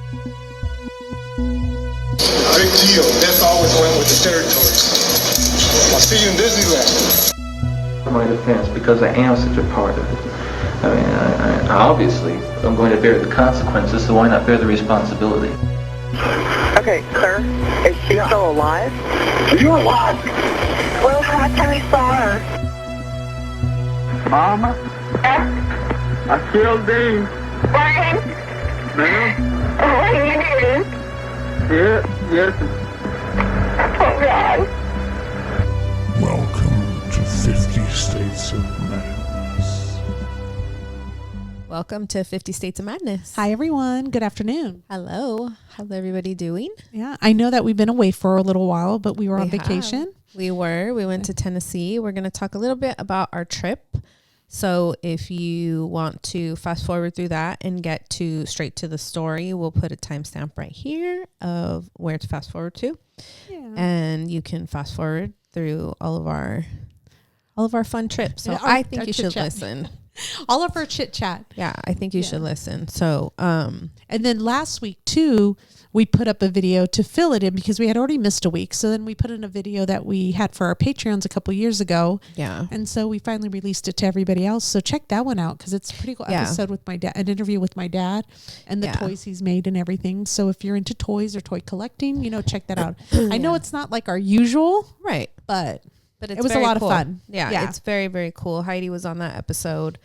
Big deal. That's always went with the territory. I'll see you in Disneyland. My defense, because I am such a part of it. I mean, I obviously I'm going to bear the consequences, so why not bear the responsibility? Okay, sir, is she still alive? Are you alive? Well, last time we saw her. Mama? I killed Dean. Brian? Ma'am? What are you doing? Yes. Oh, God. Welcome to 50 States of Madness. Welcome to 50 States of Madness. Hi, everyone. Good afternoon. Hello. How's everybody doing? Yeah, I know that we've been away for a little while, but we were on have. vacation. We went to Tennessee. We're going to talk a little bit about our trip. So if you want to fast forward through that and get straight to the story, we'll put a timestamp right here of where to fast forward to. Yeah. And you can fast forward through all of our fun trips. So Yeah, I think our you should chit-chat. listen. All of our chit chat. Yeah, I think you should listen. So, And then last week too, we put up a video to fill it in because we had already missed a week. So then we put in a video that we had for our Patreons a couple years ago. yeah. And so we finally released it to everybody else. So check that one out because it's a pretty cool episode with my dad, an interview with my dad and the toys he's made and everything. So if you're into toys or toy collecting, check that out. I know it's not like our usual, Right. but But it was a lot of fun. Yeah, it's very, very cool. Heidi was on that episode.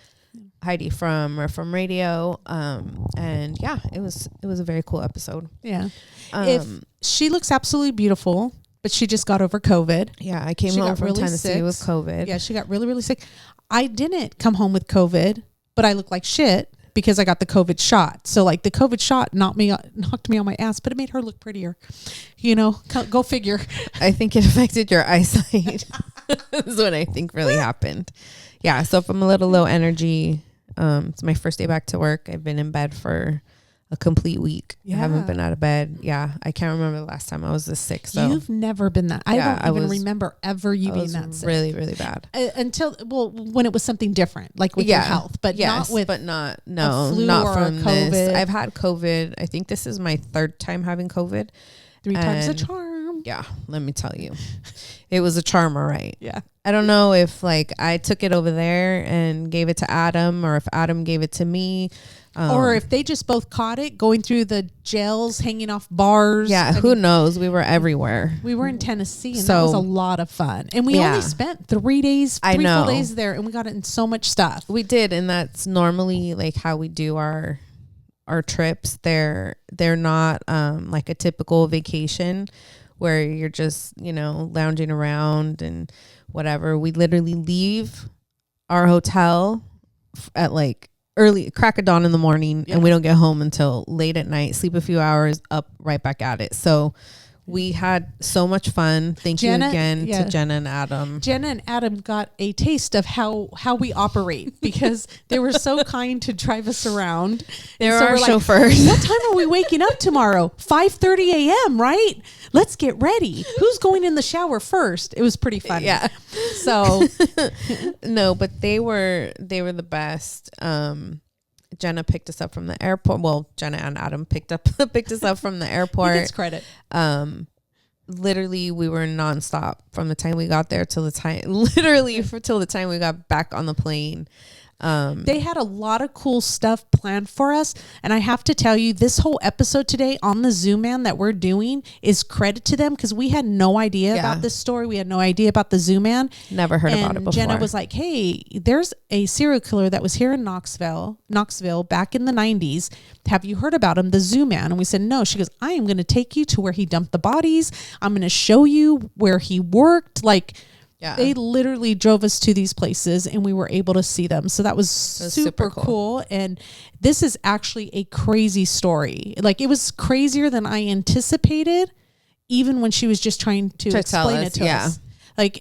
Heidi from Radio. And yeah, it was a very cool episode. Yeah. If she looks absolutely beautiful, but she just got over COVID. Yeah, I came She home got from really Tennessee sick. with COVID. Yeah, she got really, really sick. I didn't come home with COVID, but I look like shit because I got the COVID shot. So like the COVID shot knocked me on my ass, but it made her look prettier. Go figure. I think it affected your eyesight. Is what I think really happened. Yeah, so if I'm a little low energy, it's my first day back to work. I've been in bed for a complete week. Yeah. I haven't been out of bed. Yeah, I can't remember the last time I was this sick. So You've never been that. I don't even remember ever you being that sick. Really, really bad. When it was something different, like with your health, but not with not a flu not or from COVID. this. I've had COVID. I think this is my third time having COVID. 3 times a And charm. Yeah, let me tell you, it was a charm, all right. Yeah. I don't know if I took it over there and gave it to Adam, or if Adam gave it to me, or if they just both caught it going through the jails, hanging off bars. Yeah, who knows? We were everywhere. We were in Tennessee, and that was a lot of fun. And we only spent 3 days, I three know. full days there, and we got in so much stuff. We did, and that's normally like how we do our trips. They're not like a typical vacation where you're just lounging around and whatever. We literally leave our hotel at like early crack of dawn in the morning, and we don't get home until late at night, sleep a few hours, up right back at it. So we had so much fun. Thank you again to Jenna and Adam. Jenna and Adam got a taste of how we operate because they were so kind to drive us around. They're so our we're like, chauffeurs. what time are we waking up tomorrow? 5:30 a.m., right? Let's get ready. Who's going in the shower first? It was pretty funny. Yeah. So no, but they were the best. Jenna picked us up from the airport. Well, Jenna and Adam picked us up from the airport. he gets credit. Literally, we were nonstop from the time we got there till the time we got back on the plane. They had a lot of cool stuff planned for us. And I have to tell you, this whole episode today on the Zooman that we're doing is credit to them because we had no idea about this story. We had no idea about the Zooman. Never heard about it before. Jenna was like, hey, there's a serial killer that was here in Knoxville back in the 90s. Have you heard about him, the Zooman? And we said, no. She goes, I am going to take you to where he dumped the bodies. I'm going to show you where he worked. They literally drove us to these places and we were able to see them. So that was super cool. And this is actually a crazy story. It was crazier than I anticipated, even when she was just trying to explain it to us.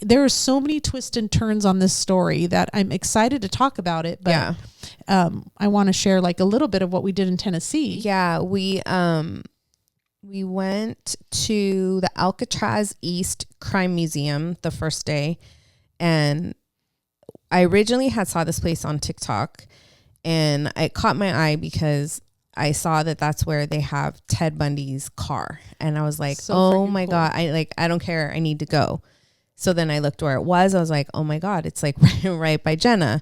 There are so many twists and turns on this story that I'm excited to talk about it. But I want to share a little bit of what we did in Tennessee. Yeah, we went to the Alcatraz East Crime Museum the first day, and I originally saw this place on TikTok, and it caught my eye because I saw that that's where they have Ted Bundy's car. And I was like, So oh freaking my cool. God. I don't care. I need to go. So then I looked where it was. I was like, oh my God, it's like right by Jenna.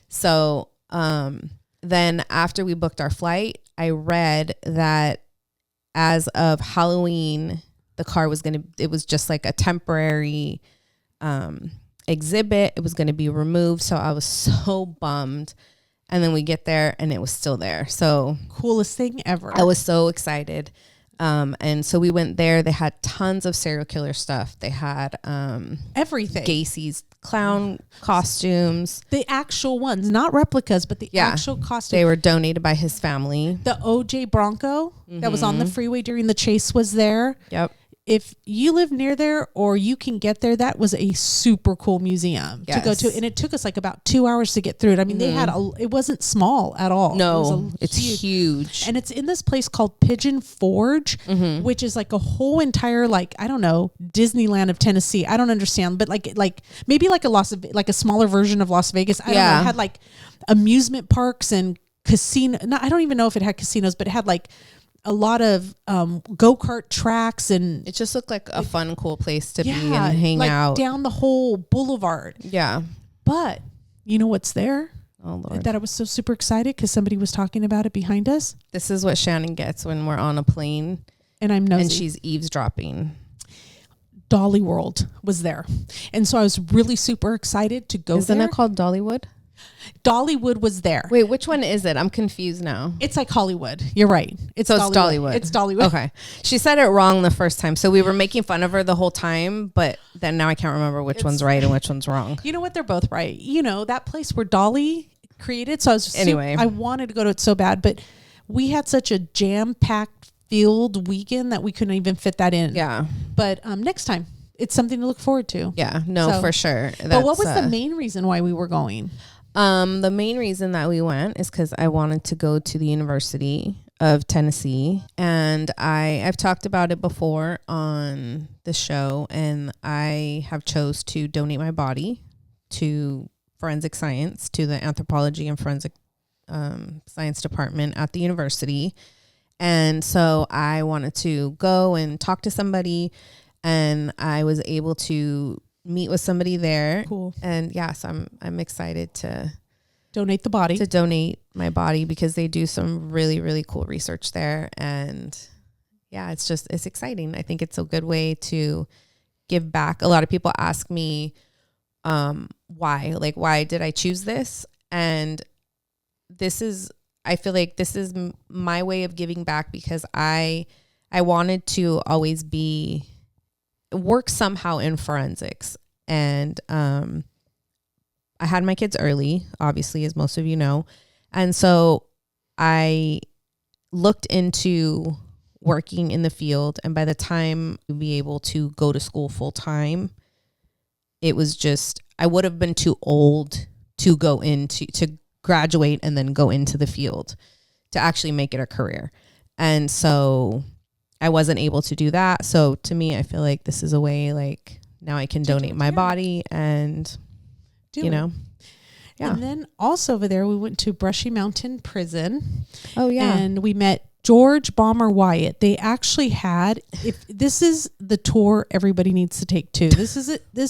So then after we booked our flight, I read that as of Halloween, the car was it was just like a temporary exhibit. It was going to be removed. So I was so bummed. And then we get there and it was still there. So Coolest thing ever. I was so excited. And so we went there. They had tons of serial killer stuff. They had Everything. Gacy's clown costumes. The actual ones, not replicas, but the Yeah. actual costumes. They were donated by his family. The OJ Bronco that was on the freeway during the chase was there. Yep. If you live near there or you can get there, that was a super cool museum to go to. Yes. And it took us like about 2 hours to get through it. I mean, they had it wasn't small at all. No, It was it's huge. And it's in this place called Pigeon Forge, which is like a whole entire, like, I don't know, Disneyland of Tennessee. I don't understand, but like maybe like a smaller version of Las Vegas. I don't know. It had like amusement parks and casino. No, I don't even know if it had casinos, but it had like a lot of go-kart tracks, and It just looked like a fun, cool place to be yeah, and hang like out. down the whole boulevard. Yeah. But you know what's there? Oh, Lord. That I was so super excited because somebody was talking about it behind us, This is what Shannon gets when we're on a plane and I'm nosy. and she's eavesdropping. Dolly World was there, and so I was really super excited to go Isn't there. it called Dollywood? Dollywood was there. Wait, which one is it? I'm confused now. It's like Hollywood. You're right. It's So it's Dollywood. It's Dollywood. Okay. She said it wrong the first time. So we were making fun of her the whole time, but then now I can't remember which one's right and which one's wrong. You know what? They're both right. You know, that place where Dolly created. So I was Anyway. I wanted to go to it so bad, but we had such a jam-packed filled weekend that we couldn't even fit that in. Yeah. But next time, it's something to look forward to. Yeah. No, So- for sure. But what was That's, the main reason why we were going? The main reason that we went is because I wanted to go to the University of Tennessee, and I've talked about it before on the show, and I have chose to donate my body to forensic science, to the anthropology and forensic science department at the university. And so I wanted to go and talk to somebody, and I was able to meet with somebody there. Cool. And yes, I'm excited to Donate the body. donate my body because they do some really, really cool research there. And yeah, it's exciting. I think it's a good way to give back. A lot of people ask me, why did I choose this? And I feel like this is my way of giving back because I wanted to always work somehow in forensics. And I had my kids early, obviously, as most of you know. And so I looked into working in the field. And by the time I'd be able to go to school full time, it was just, I would have been too old to to graduate and then go into the field to actually make it a career. And so I wasn't able to do that. So to me, I feel like this is a way, like, now I can donate my body and, Do it. Yeah. And then also over there, we went to Brushy Mountain Prison. Oh, yeah. And we met George Bomber Wyatt. They actually had, if this is the tour everybody needs to take too. This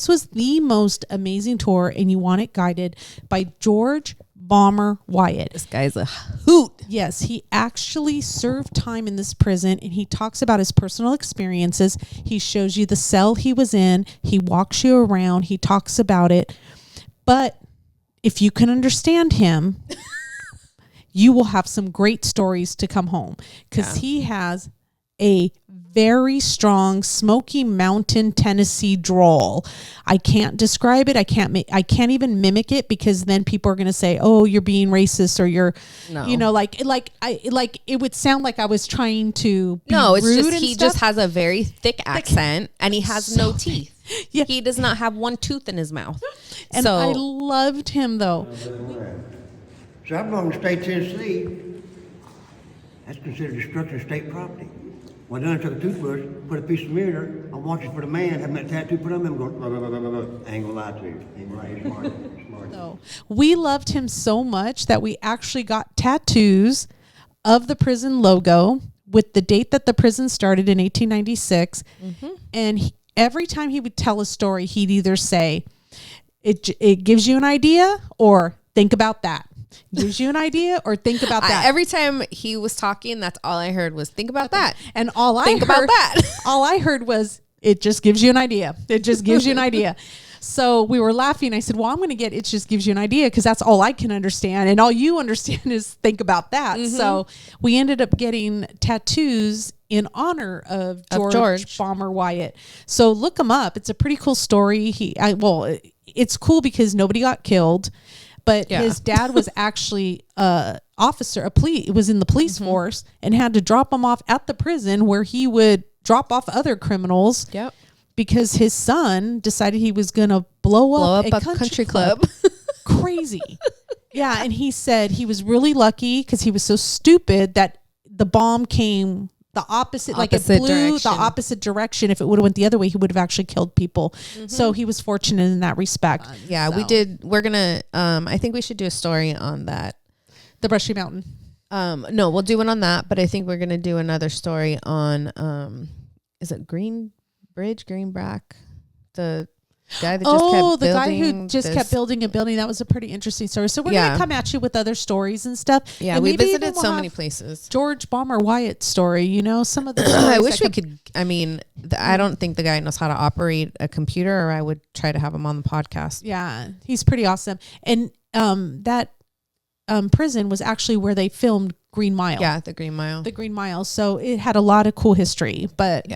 was the most amazing tour, and you want it guided by George Bomber Wyatt. This guy's a hoot. Yes, he actually served time in this prison, and he talks about his personal experiences. He shows you the cell he was in. He walks you around. He talks about it. But if you can understand him, you will have some great stories to come home, because he has a very strong Smoky Mountain, Tennessee drawl. I can't describe it. I can't even mimic it, because then people are going to say, "Oh, you're being racist," or "You're," you know, like it would sound like I was trying to be No, it's rude just and he stuff. just has a very thick accent, and he has no teeth. Yeah. He does not have one tooth in his mouth. And so I loved him though. So I belong to state Tennessee. That's considered destruction of state property. Well, then I took a toothbrush, put a piece of mirror, I'm watching for the man, having that tattoo put on me, I'm going, blah, blah, blah, blah, blah, blah. I ain't gonna lie to you. Ain't right, he's smart, smart. So we loved him so much that we actually got tattoos of the prison logo with the date that the prison started in 1896. And every time he would tell a story, he'd either say, it gives you an idea or think about that. Gives you an idea or think about that. Every time he was talking, that's all I heard was think about that. And all I Think about that. all I heard was, it just gives you an idea. It just gives you an idea. So we were laughing. I said, well, I'm going to get, it just gives you an idea, because that's all I can understand. And all you understand is think about that. So we ended up getting tattoos in honor of George Bomber Wyatt. So look him up. It's a pretty cool story. It's cool because nobody got killed, but his dad was actually officer, was in the police force, and had to drop him off at the prison where he would drop off other criminals. Yep. Because his son decided he was going to blow up a country club. Crazy. Yeah. And he said he was really lucky because he was so stupid that the bomb came the opposite like it blew direction. The opposite direction. If it would have went the other way, he would have actually killed people. So he was fortunate in that respect. We did. We're going to, I think we should do a story on that. The Brushy Mountain. No, we'll do one on that, but I think we're going to do another story on, is it Greenbrack, the guy that kept building a building. That was a pretty interesting story. So we're going to come at you with other stories and stuff. Yeah, and we visited so many places. George Bomber Wyatt story, some of the I wish we could. I mean, I don't think the guy knows how to operate a computer, or I would try to have him on the podcast. Yeah, he's pretty awesome. And that prison was actually where they filmed Green Mile. Yeah, the Green Mile. So it had a lot of cool history. But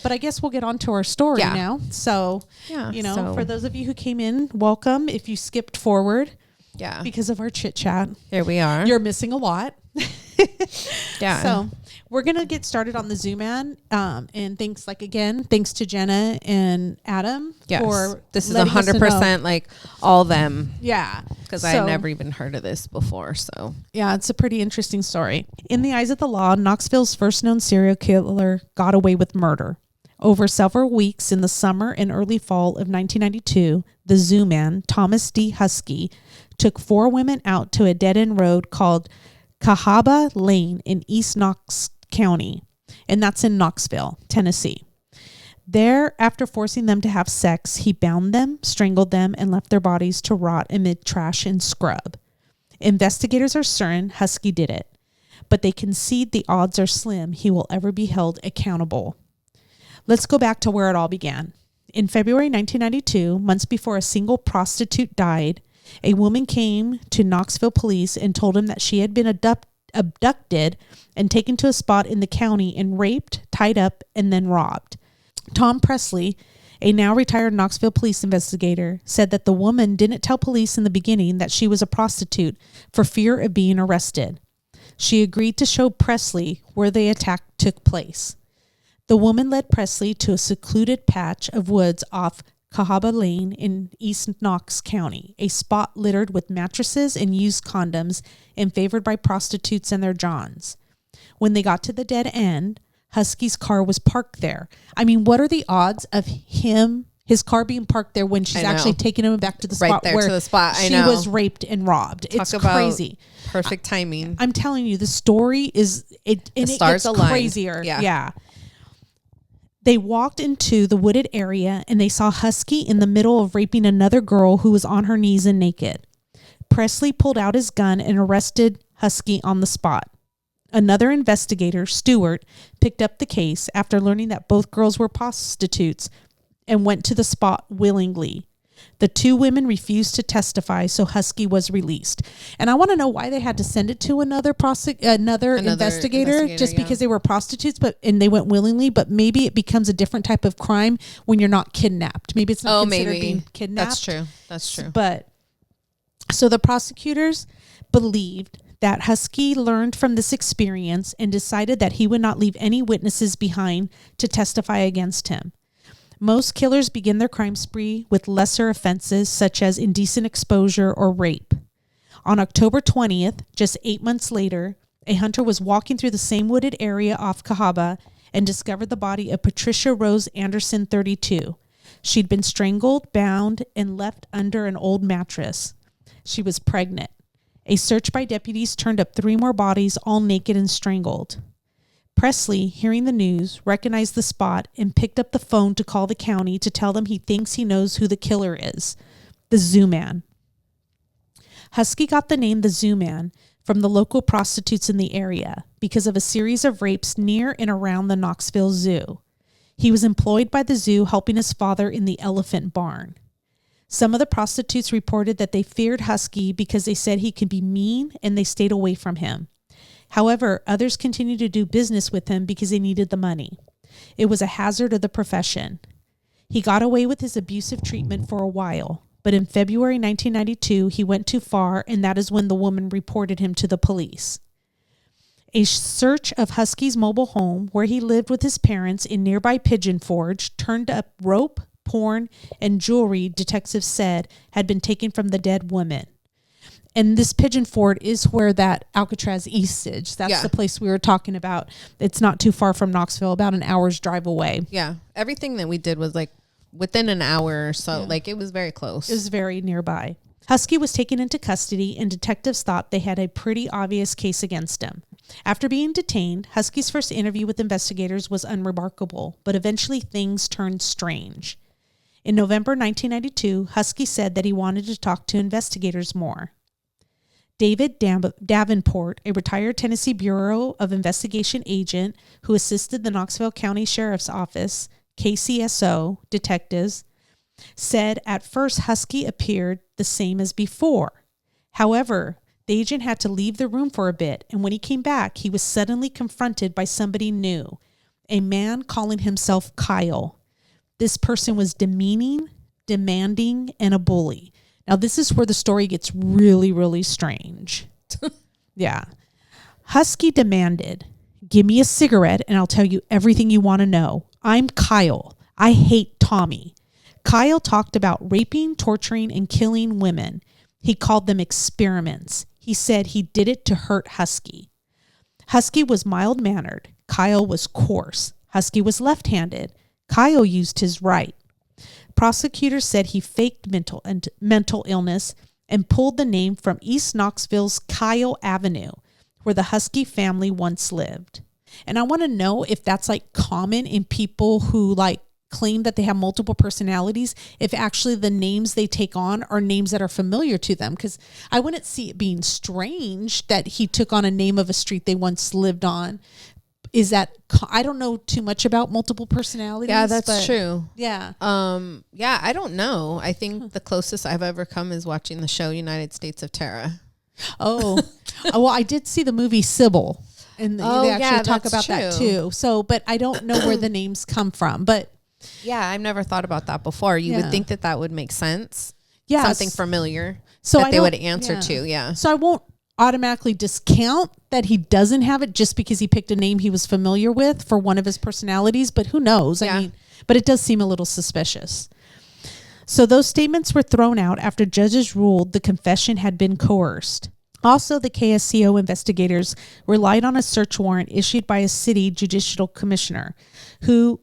but I guess we'll get on to our story now. So, for those of you who came in, welcome. If you skipped forward because of our chit chat, here we are. You're missing a lot. Yeah. So we're going to get started on the Zooman. And thanks to Jenna and Adam for this is 100% like all them. Yeah. Because I had never even heard of this before. So yeah, it's a pretty interesting story. In the eyes of the law, Knoxville's first known serial killer got away with murder. Over several weeks in the summer and early fall of 1992, the Zooman, Thomas D Husky, took 4 women out to a dead-end road called Cahaba Lane in East Knox County, and that's in Knoxville, Tennessee. There, after forcing them to have sex, he bound them, strangled them, and left their bodies to rot amid trash and scrub. Investigators are certain Husky did it, but they concede the odds are slim he will ever be held accountable. Let's go back to where it all began. In February 1992, months before a single prostitute died, a woman came to Knoxville police and told him that she had been abducted and taken to a spot in the county and raped, tied up, and then robbed. Tom Presley, a now retired Knoxville police investigator, said that the woman didn't tell police in the beginning that she was a prostitute for fear of being arrested. She agreed to show Presley where the attack took place. The woman led Presley to a secluded patch of woods off Cahaba Lane in East Knox County, a spot littered with mattresses and used condoms and favored by prostitutes and their johns. When they got to the dead end, Husky's car was parked there. I mean, what are the odds of his car being parked there when she's actually taking him back to the spot where she was raped and robbed? It's crazy. Perfect timing. I'm telling you, the story is it gets crazier. Yeah. They walked into the wooded area and they saw Husky in the middle of raping another girl who was on her knees and naked. Presley pulled out his gun and arrested Husky on the spot. Another investigator, Stewart, picked up the case after learning that both girls were prostitutes and went to the spot willingly. The 2 women refused to testify, so Husky was released. And I want to know why they had to send it to another investigator just because they were prostitutes, and they went willingly. But maybe it becomes a different type of crime when you're not kidnapped. Maybe it's not considered being kidnapped. That's true. But so the prosecutors believed that Husky learned from this experience and decided that he would not leave any witnesses behind to testify against him. Most killers begin their crime spree with lesser offenses such as indecent exposure or rape. On October 20th, just 8 months later, a hunter was walking through the same wooded area off Cahaba and discovered the body of Patricia Rose Anderson, 32. She'd been strangled, bound, and left under an old mattress. She was pregnant. A search by deputies turned up 3 more bodies, all naked and strangled. Presley, hearing the news, recognized the spot and picked up the phone to call the county to tell them he thinks he knows who the killer is, the Zooman. Husky got the name the Zooman from the local prostitutes in the area because of a series of rapes near and around the Knoxville Zoo. He was employed by the zoo helping his father in the elephant barn. Some of the prostitutes reported that they feared Husky because they said he could be mean and they stayed away from him. However, others continued to do business with him because they needed the money. It was a hazard of the profession. He got away with his abusive treatment for a while, but in February 1992, he went too far, and that is when the woman reported him to the police. A search of Husky's mobile home, where he lived with his parents in nearby Pigeon Forge, turned up rope, porn, and jewelry detectives said had been taken from the dead woman. And this Pigeon Forge is where that Alcatraz East is. That's the place we were talking about. It's not too far from Knoxville, about an hour's drive away. Yeah. Everything that we did was like within an hour or so. Yeah. Like it was very close. It was very nearby. Husky was taken into custody and detectives thought they had a pretty obvious case against him. After being detained, Husky's first interview with investigators was unremarkable, but eventually things turned strange. In November 1992, Husky said that he wanted to talk to investigators more. David Davenport, a retired Tennessee Bureau of Investigation agent who assisted the Knoxville County Sheriff's Office, KCSO, detectives, said at first Husky appeared the same as before. However, the agent had to leave the room for a bit, and when he came back, he was suddenly confronted by somebody new, a man calling himself Kyle. This person was demeaning, demanding, and a bully. Now, this is where the story gets really, really strange. Yeah. Husky demanded, "Give me a cigarette and I'll tell you everything you want to know. I'm Kyle. I hate Tommy." Kyle talked about raping, torturing, and killing women. He called them experiments. He said he did it to hurt Husky. Husky was mild-mannered. Kyle was coarse. Husky was left-handed. Kyle used his right. Prosecutors said he faked mental illness and pulled the name from East Knoxville's Kyle Avenue, where the Husky family once lived. And I want to know if that's like common in people who like claim that they have multiple personalities, if actually the names they take on are names that are familiar to them. Because I wouldn't see it being strange that he took on a name of a street they once lived on. Is that, I don't know too much about multiple personalities. Yeah, that's true. Yeah. Yeah, I don't know. I think the closest I've ever come is watching the show United States of Terror. Oh, well, I did see the movie Sybil, and they actually talk about that too. So, but I don't know where the names come from. But yeah, I've never thought about that before. You would think that would make sense. Yeah, something familiar so that they would answer to. Yeah. So I won't automatically discount that he doesn't have it just because he picked a name he was familiar with for one of his personalities, but who knows? Yeah. I mean, but it does seem a little suspicious. So those statements were thrown out after judges ruled the confession had been coerced. Also, the KSCO investigators relied on a search warrant issued by a city judicial commissioner who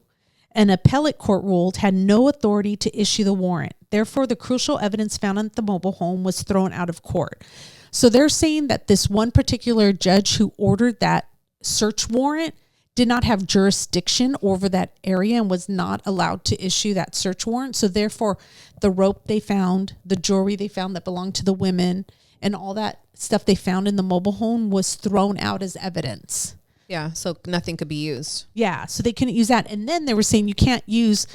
an appellate court ruled had no authority to issue the warrant. Therefore, the crucial evidence found at the mobile home was thrown out of court. So they're saying that this one particular judge who ordered that search warrant did not have jurisdiction over that area and was not allowed to issue that search warrant. So therefore, the rope they found, the jewelry they found that belonged to the women, and all that stuff they found in the mobile home was thrown out as evidence. Yeah, so nothing could be used. Yeah, so they couldn't use that. And then they were saying you can't use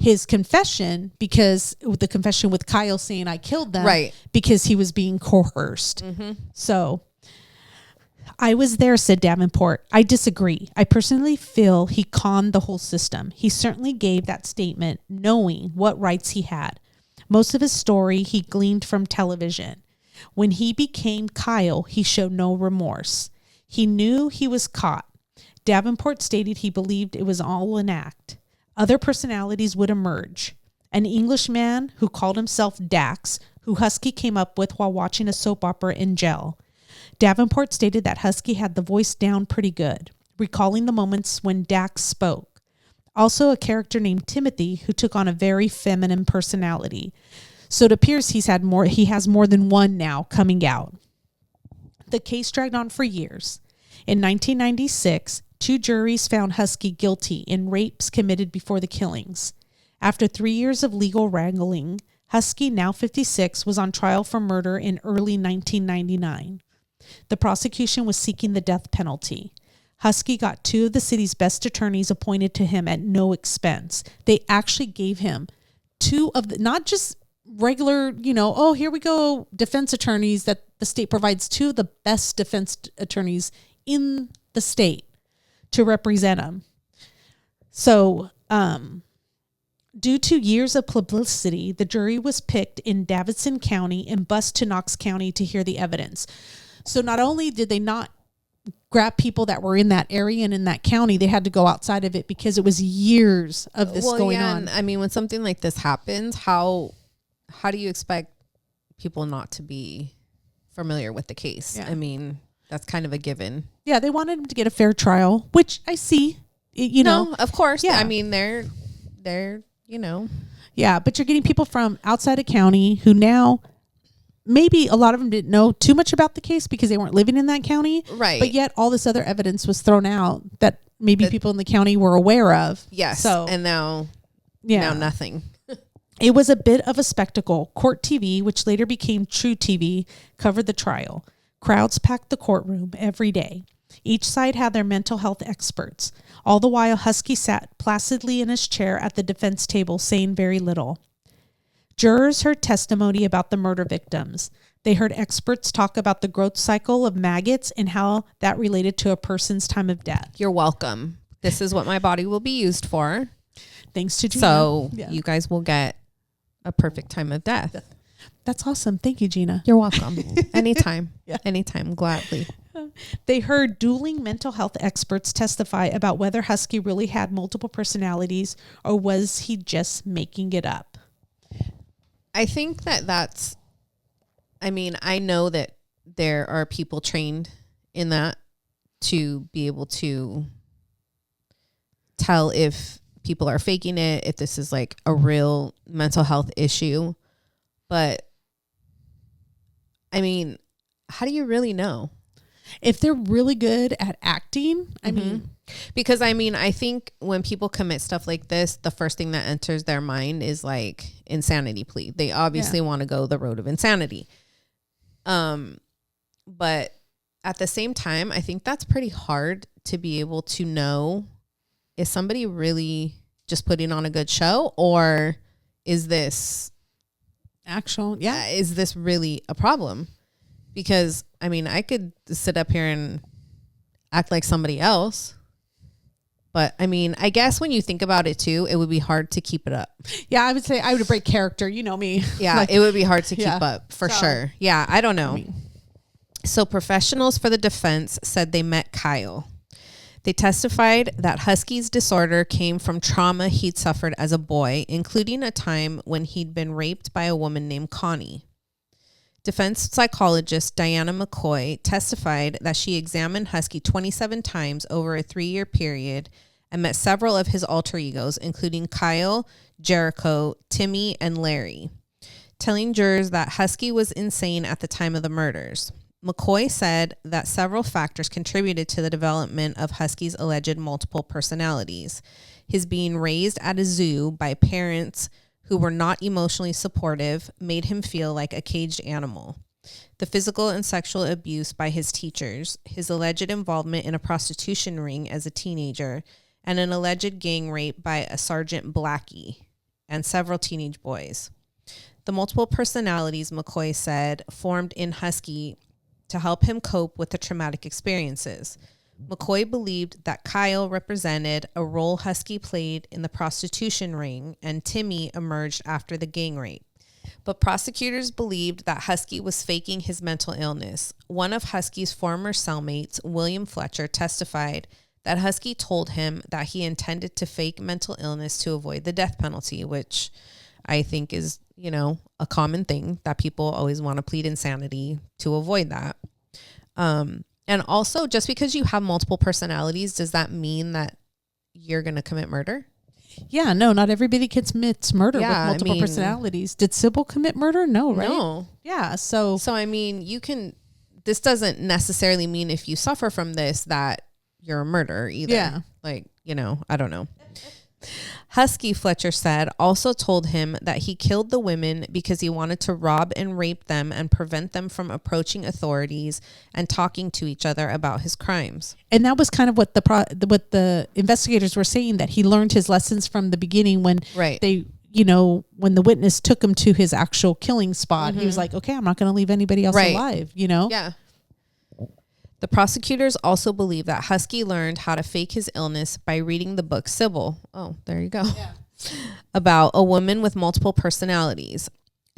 his confession because the confession with Kyle saying I killed them, right? Because he was being coerced. Mm-hmm. So I was there, said Davenport. I disagree. I personally feel he conned the whole system. He certainly gave that statement knowing what rights he had. Most of his story he gleaned from television. When he became Kyle, he showed no remorse. He knew he was caught. Davenport stated he believed it was all an act. Other personalities would emerge. An Englishman who called himself Dax, who Husky came up with while watching a soap opera in jail. Davenport stated that Husky had the voice down pretty good, recalling the moments when Dax spoke. Also a character named Timothy who took on a very feminine personality. So it appears he has more than one now coming out. The case dragged on for years. In 1996, 2 juries found Husky guilty in rapes committed before the killings. After 3 years of legal wrangling, Husky, now 56, was on trial for murder in early 1999. The prosecution was seeking the death penalty. Husky got 2 of the city's best attorneys appointed to him at no expense. They actually gave him 2 of the, not just regular, oh, here we go, defense attorneys that the state provides, 2 of the best defense attorneys in the state to represent him. So, due to years of publicity, the jury was picked in Davidson County and bused to Knox County to hear the evidence. So not only did they not grab people that were in that area and in that county, they had to go outside of it because it was years of this going on. I mean, when something like this happens, how do you expect people not to be familiar with the case? Yeah. I mean, that's kind of a given. Yeah, they wanted him to get a fair trial, which I see, No, of course. Yeah. I mean, they're, Yeah, but you're getting people from outside of county who now, maybe a lot of them didn't know too much about the case because they weren't living in that county. Right. But yet all this other evidence was thrown out that maybe people in the county were aware of. Yes. So, And now nothing. It was a bit of a spectacle. Court TV, which later became True TV, covered the trial. Crowds packed the courtroom every day. Each side had their mental health experts. All the while, Husky sat placidly in his chair at the defense table, saying very little. Jurors heard testimony about the murder victims. They heard experts talk about the growth cycle of maggots and how that related to a person's time of death. You're welcome. This is what my body will be used for. Thanks to Gina. So you guys will get a perfect time of death. That's awesome. Thank you, Gina. You're welcome. Anytime. Yeah. Anytime. Gladly. They heard dueling mental health experts testify about whether Husky really had multiple personalities or was he just making it up. I think that's, I know that there are people trained in that to be able to tell if people are faking it, if this is like a real mental health issue. But how do you really know? If they're really good at acting, because I think when people commit stuff like this, the first thing that enters their mind is like insanity plea. They obviously want to go the road of insanity. But at the same time, I think that's pretty hard to be able to know, is somebody really just putting on a good show, or is this actual? Yeah. Is this really a problem? Because I could sit up here and act like somebody else. But I guess when you think about it too, it would be hard to keep it up. Yeah, I would say I would break character. You know me. Yeah, it would be hard to keep up for sure. Yeah, I don't know. So professionals for the defense said they met Kyle. They testified that Husky's disorder came from trauma he'd suffered as a boy, including a time when he'd been raped by a woman named Connie. Defense psychologist Diana McCoy testified that she examined Husky 27 times over a 3-year period and met several of his alter egos, including Kyle, Jericho, Timmy, and Larry, telling jurors that Husky was insane at the time of the murders. McCoy said that several factors contributed to the development of Husky's alleged multiple personalities. His being raised at a zoo by parents who were not emotionally supportive made him feel like a caged animal. The physical and sexual abuse by his teachers, his alleged involvement in a prostitution ring as a teenager, and an alleged gang rape by a Sergeant Blackie and several teenage boys. The multiple personalities, McCoy said, formed in Husky to help him cope with the traumatic experiences. McCoy believed that Kyle represented a role Husky played in the prostitution ring, and Timmy emerged after the gang rape. But prosecutors believed that Husky was faking his mental illness. One of Husky's former cellmates, William Fletcher, testified that Husky told him that he intended to fake mental illness to avoid the death penalty, which I think is, a common thing that people always want to plead insanity to avoid that. And also, just because you have multiple personalities, does that mean that you're going to commit murder? Yeah, no, not everybody commits murder with Yeah, multiple personalities. Did Sybil commit murder? No, right? No. Yeah, so So, you can this doesn't necessarily mean if you suffer from this that you're a murderer either. Yeah. Like, I don't know. Husky, Fletcher said, also told him that he killed the women because he wanted to rob and rape them and prevent them from approaching authorities and talking to each other about his crimes. And that was kind of what the investigators were saying, that he learned his lessons from the beginning when they, when the witness took him to his actual killing spot. He was like, okay, I'm not going to leave anybody else alive, Yeah. The prosecutors also believe that Husky learned how to fake his illness by reading the book Sybil. Oh, there you go. Yeah. About a woman with multiple personalities.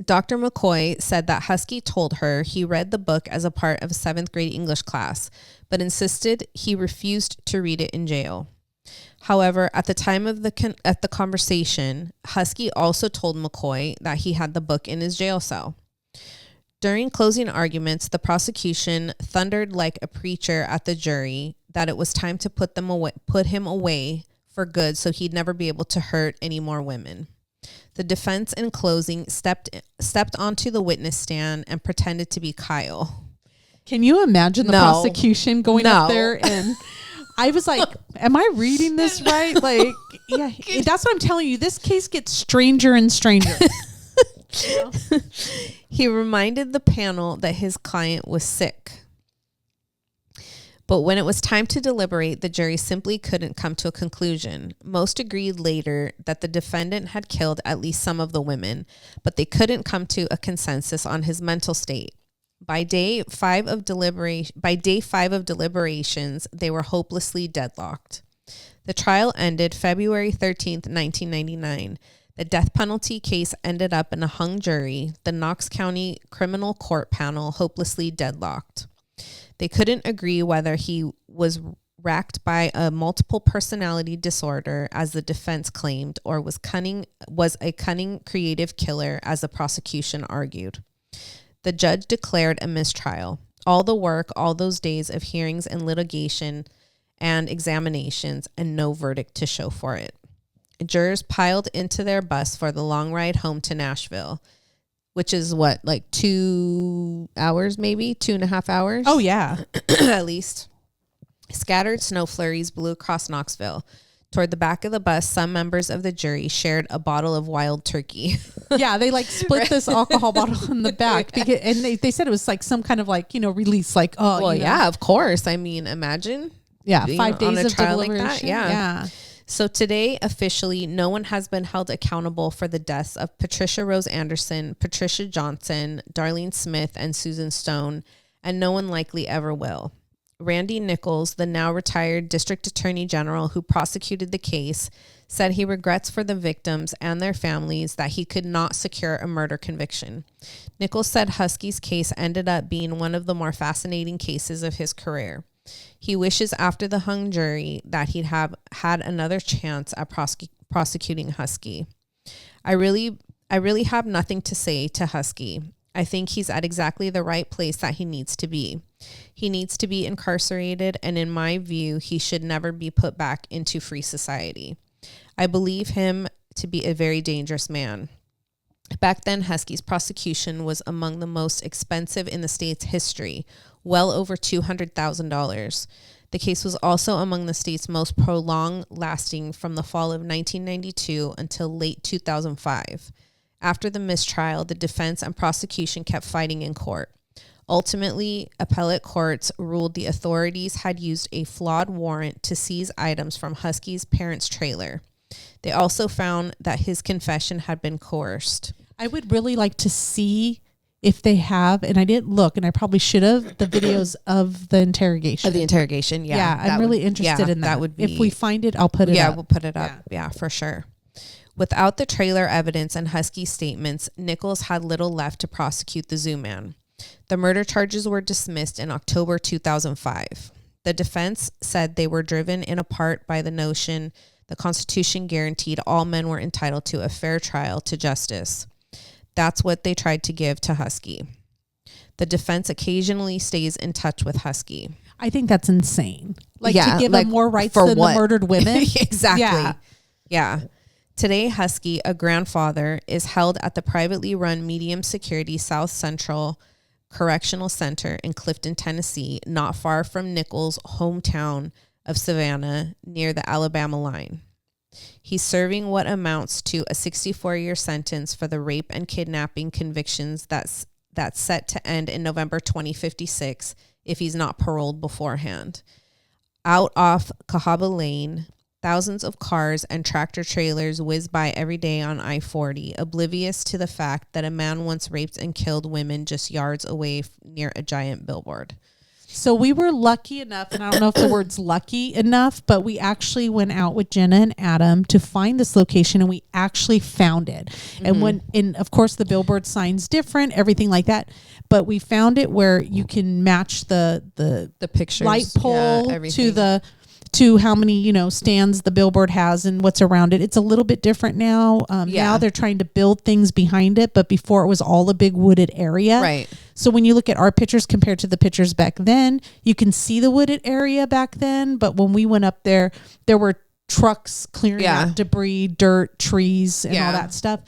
Dr. McCoy said that Husky told her he read the book as a part of a 7th grade English class, but insisted he refused to read it in jail. However, at the time of the conversation, Husky also told McCoy that he had the book in his jail cell. During closing arguments, the prosecution thundered like a preacher at the jury that it was time to put him away for good so he'd never be able to hurt any more women. The defense in closing stepped onto the witness stand and pretended to be Kyle. Can you imagine the prosecution going up there? And I was like, am I reading this right? Like, yeah, that's what I'm telling you. This case gets stranger and stranger. He reminded the panel that his client was sick. But when it was time to deliberate, the jury simply couldn't come to a conclusion. Most agreed later that the defendant had killed at least some of the women, but they couldn't come to a consensus on his mental state. By day 5 of deliberations, they were hopelessly deadlocked. The trial ended February 13th, 1999. The death penalty case ended up in a hung jury, the Knox County Criminal Court panel hopelessly deadlocked. They couldn't agree whether he was racked by a multiple personality disorder, as the defense claimed, or was a cunning creative killer, as the prosecution argued. The judge declared a mistrial. All the work, all those days of hearings and litigation and examinations, and no verdict to show for it. Jurors piled into their bus for the long ride home to Nashville, which is like 2 hours, maybe 2.5 hours. Oh, yeah. At least. Scattered snow flurries blew across Knoxville. Toward the back of the bus, some members of the jury shared a bottle of wild turkey. Yeah, they split this alcohol bottle in the back. Because, and they said it was like some kind of release. Like, oh, well, yeah, of course. I mean, imagine. Yeah, 5 days of trial deliberation. Like that. Yeah. So today, officially, no one has been held accountable for the deaths of Patricia Rose Anderson, Patricia Johnson, Darlene Smith, and Susan Stone, and no one likely ever will. Randy Nichols, the now retired district attorney general who prosecuted the case, said he regrets for the victims and their families that he could not secure a murder conviction. Nichols said Husky's case ended up being one of the more fascinating cases of his career. He wishes after the hung jury that he'd have had another chance at prosecuting Husky. I really have nothing to say to Husky. I think he's at exactly the right place that he needs to be. He needs to be incarcerated, and in my view, he should never be put back into free society. I believe him to be a very dangerous man. Back then, Husky's prosecution was among the most expensive in the state's history, well over $200,000. The case was also among the state's most prolonged, lasting from the fall of 1992 until late 2005. After the mistrial, the defense and prosecution kept fighting in court. Ultimately, appellate courts ruled the authorities had used a flawed warrant to seize items from Husky's parents' trailer. They also found that his confession had been coerced. I would really like to see if they have, and I didn't look, and I probably should have, the videos of the interrogation. Of the interrogation, yeah. Yeah, I'm really interested in that. That would be, if we find it, I'll put it up. Yeah, we'll put it up. Yeah, for sure. Without the trailer evidence and Husky's statements, Nichols had little left to prosecute the Zooman. The murder charges were dismissed in October 2005. The defense said they were driven in a part by the notion the Constitution guaranteed all men were entitled to a fair trial to justice. That's what they tried to give to Husky. The defense occasionally stays in touch with Husky. I think that's insane. To give them more rights than the murdered women. Exactly. Yeah. Today, Husky, a grandfather, is held at the privately run medium security South Central Correctional Center in Clifton, Tennessee, not far from Nichols' hometown of Savannah, near the Alabama line. He's serving what amounts to a 64-year sentence for the rape and kidnapping convictions that's set to end in November 2056 if he's not paroled beforehand. Out off Cahaba Lane, thousands of cars and tractor trailers whiz by every day on I-40, oblivious to the fact that a man once raped and killed women just yards away near a giant billboard. So we were lucky enough, and I don't know if the word's lucky enough, but we actually went out with Jenna and Adam to find this location, and we actually found it. And of course the billboard sign's different, everything like that, but we found it where you can match the pictures, light pole everything. to how many, stands the billboard has and what's around it. It's a little bit different now. Now they're trying to build things behind it, but before it was all a big wooded area. Right. So when you look at our pictures compared to the pictures back then, you can see the wooded area back then. But when we went up there, there were trucks clearing out debris, dirt, trees, and all that stuff.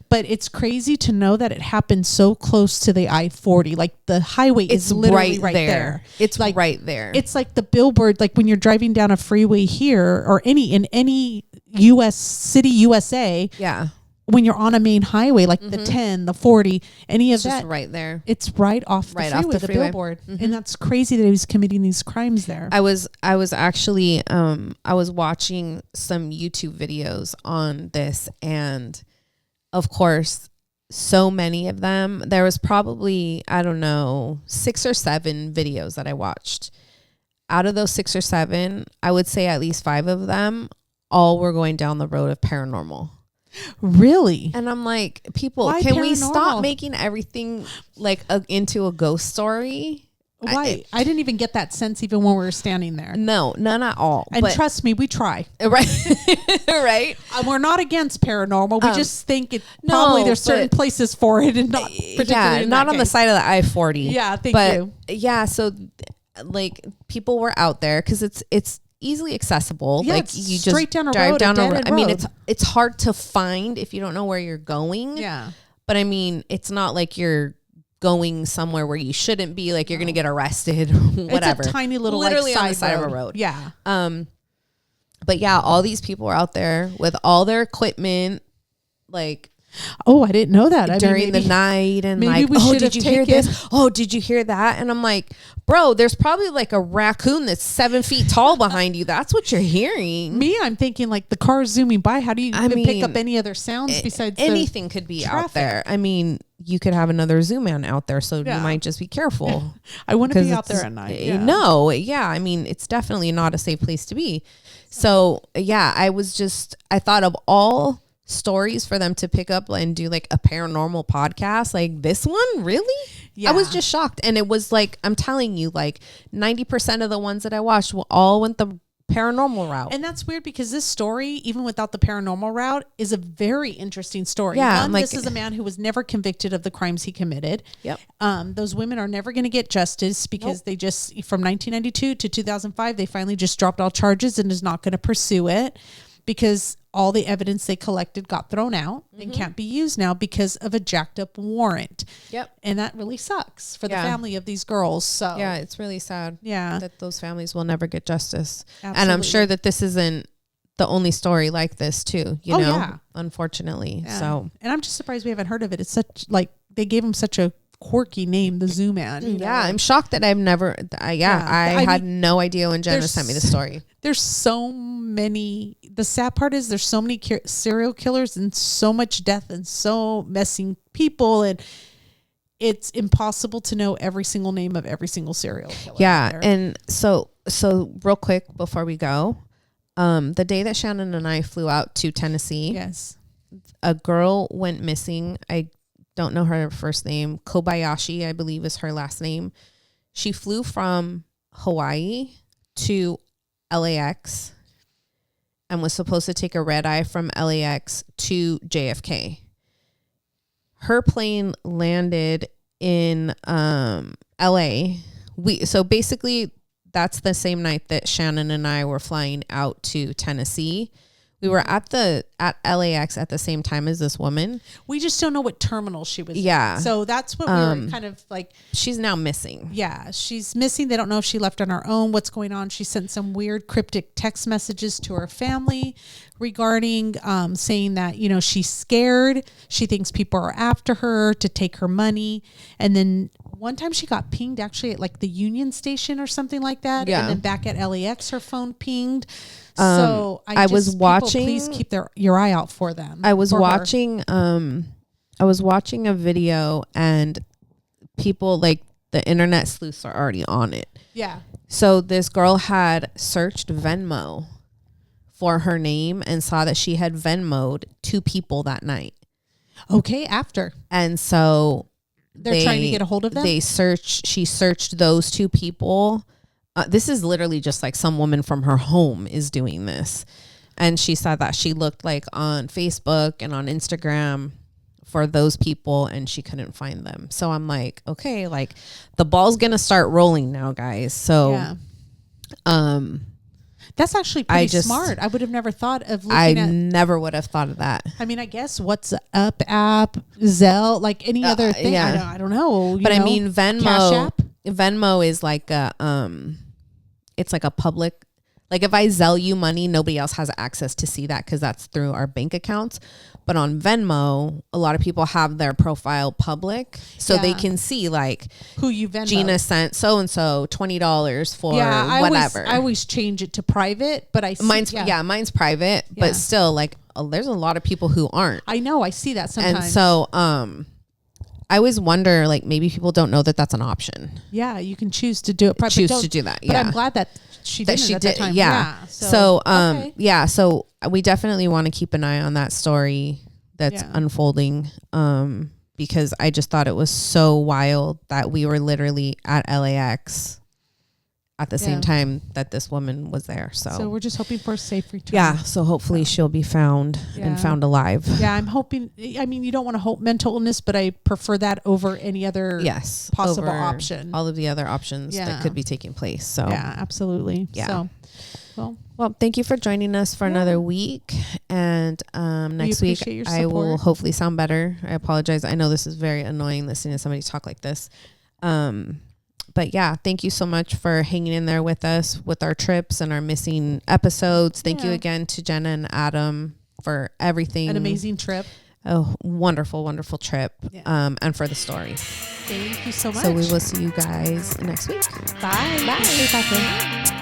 But it's crazy to know that it happened so close to the I-40. Like the highway is literally right there. It's like right there. It's like the billboard, like when you're driving down a freeway here or in any US city, USA. Yeah. When you're on a main highway, like the 10, the 40, any of It's that. just right there. It's right off the freeway, billboard. And that's crazy that he was committing these crimes there. I was actually, I was watching some YouTube videos on this, and of course, so many of them, there was probably, 6 or 7 videos that I watched. Out of those 6 or 7, I would say at least 5 of them all were going down the road of paranormal. Really? And I'm like, people, Why can we paranormal? stop making everything like into a ghost story? Why? I didn't even get that sense even when we were standing there. No, none at all. And but, trust me, we try. right, right. We're not against paranormal. We just think it probably there's certain places for it, and not particularly not on the side of the I-40. Yeah, thank you. Yeah, so like people were out there because it's easily accessible. Yeah, like it's you just straight down a drive road, down a a road. dead-end I mean, road. it's hard to find if you don't know where you're going. Yeah. But I mean, it's not like you're going somewhere where you shouldn't be, like you're going to get arrested, whatever. It's a tiny little literally like, on the side of a road. Yeah. But yeah, all these people were out there with all their equipment, like Oh, I didn't know that. during the night, and like, we oh, should did have you hear taken- this? Oh, did you hear that? And I'm like, bro, there's probably like a raccoon that's 7 feet tall behind you. That's what you're hearing. Me, I'm thinking like the car zooming by. How do you even pick up any other sounds besides anything could be traffic? out there. I mean, you could have another Zooman out there, so Yeah. you might just be careful. I wouldn't be 'Cause out there it's- at night. Yeah. No, yeah. I mean, it's definitely not a safe place to be. So yeah, I thought of all stories for them to pick up and do like a paranormal podcast, like this one, really? Yeah. I was just shocked. And it was like, I'm telling you, like 90% of the ones that I watched all went the paranormal route. And that's weird because this story, even without the paranormal route, is a very interesting story. Yeah, One, like- this is a man who was never convicted of the crimes he committed. Yep. Those women are never going to get justice because they just, from 1992 to 2005, they finally just dropped all charges and is not going to pursue it because all the evidence they collected got thrown out and can't be used now because of a jacked up warrant. Yep. And that really sucks for the Yeah. family of these girls. So Yeah, it's really sad. Yeah. that those families will never get justice. And I'm Absolutely. sure that this isn't the only story like this too, you Oh, know, yeah. unfortunately. Yeah. So and I'm just surprised we haven't heard of it. It's such like they gave him such a quirky name, the Zooman. you know, yeah, like- I'm shocked that I've never, I had no idea when Jenna there's- sent me the story. There's so many. The sad part is there's so many serial killers and so much death and so messing people, and it's impossible to know every single name of every single serial killer. out Yeah. there. And so real quick before we go, the day that Shannon and I flew out to Tennessee, yes, a girl went missing. I don't know her first name. Kobayashi, I believe, is her last name. She flew from Hawaii to LAX and was supposed to take a red eye from LAX to JFK. Her plane landed in LA. So basically that's the same night that Shannon and I were flying out to Tennessee. We were at LAX at the same time as this woman. We just don't know what terminal she was Yeah. in. So that's what we were kind of like. She's now missing. Yeah, she's missing. They don't know if she left on her own. What's going on? She sent some weird cryptic text messages to her family regarding saying that, you know, she's scared. She thinks people are after her to take her money. And then one time she got pinged actually at like the Union Station or something like that. Yeah. And then back at LAX, her phone pinged. So I was watching. Please keep your eye out for them. I was for her. watching. I was watching a video, and people like the internet sleuths are already on it. Yeah. So this girl had searched Venmo for her name and saw that she had Venmo'd 2 people that night. Okay. After. And so They're trying to get a hold of them? She searched those 2 people. This is literally just like some woman from her home is doing this. And she said that she looked like on Facebook and on Instagram for those people and she couldn't find them. So I'm like, okay, like the ball's going to start rolling now, guys. So, yeah. That's actually pretty smart. I would have never thought of looking at. never would have thought of that. I mean, I guess WhatsApp app, Zelle, like any other thing. Yeah. I don't know. But I mean, Cash App. Venmo is like a, it's like a public, like if I Zelle you money, nobody else has access to see that because that's through our bank accounts. But on Venmo, a lot of people have their profile public, so they can see like who you Venmo. Gina sent so and so $20 for whatever. I always change it to private, but I see, mine's private, but still like there's a lot of people who aren't. I know, I see that sometimes. And so I always wonder, like maybe people don't know that that's an option. Yeah, you can choose to do it. Choose to do that. But I'm glad that she did at that time. Yeah. So okay. So we definitely want to keep an eye on that story that's unfolding. Because I just thought it was so wild that we were literally at LAX at the same time that this woman was there. So we're just hoping for a safe return. Yeah. So hopefully she'll be found and found alive. Yeah. I'm hoping, I mean, you don't want to hope mental illness, but I prefer that over any other possible option. All of the other options that could be taking place. So yeah, absolutely. Yeah. So, well, thank you for joining us for another week. And next week, I will hopefully sound better. I apologize. I know this is very annoying listening to somebody talk like this. But yeah, thank you so much for hanging in there with us with our trips and our missing episodes. Thank you again to Jenna and Adam for everything. An amazing trip. Oh, wonderful, wonderful trip. And for the story. Thank you so much. So we will see you guys next week. Bye. Bye.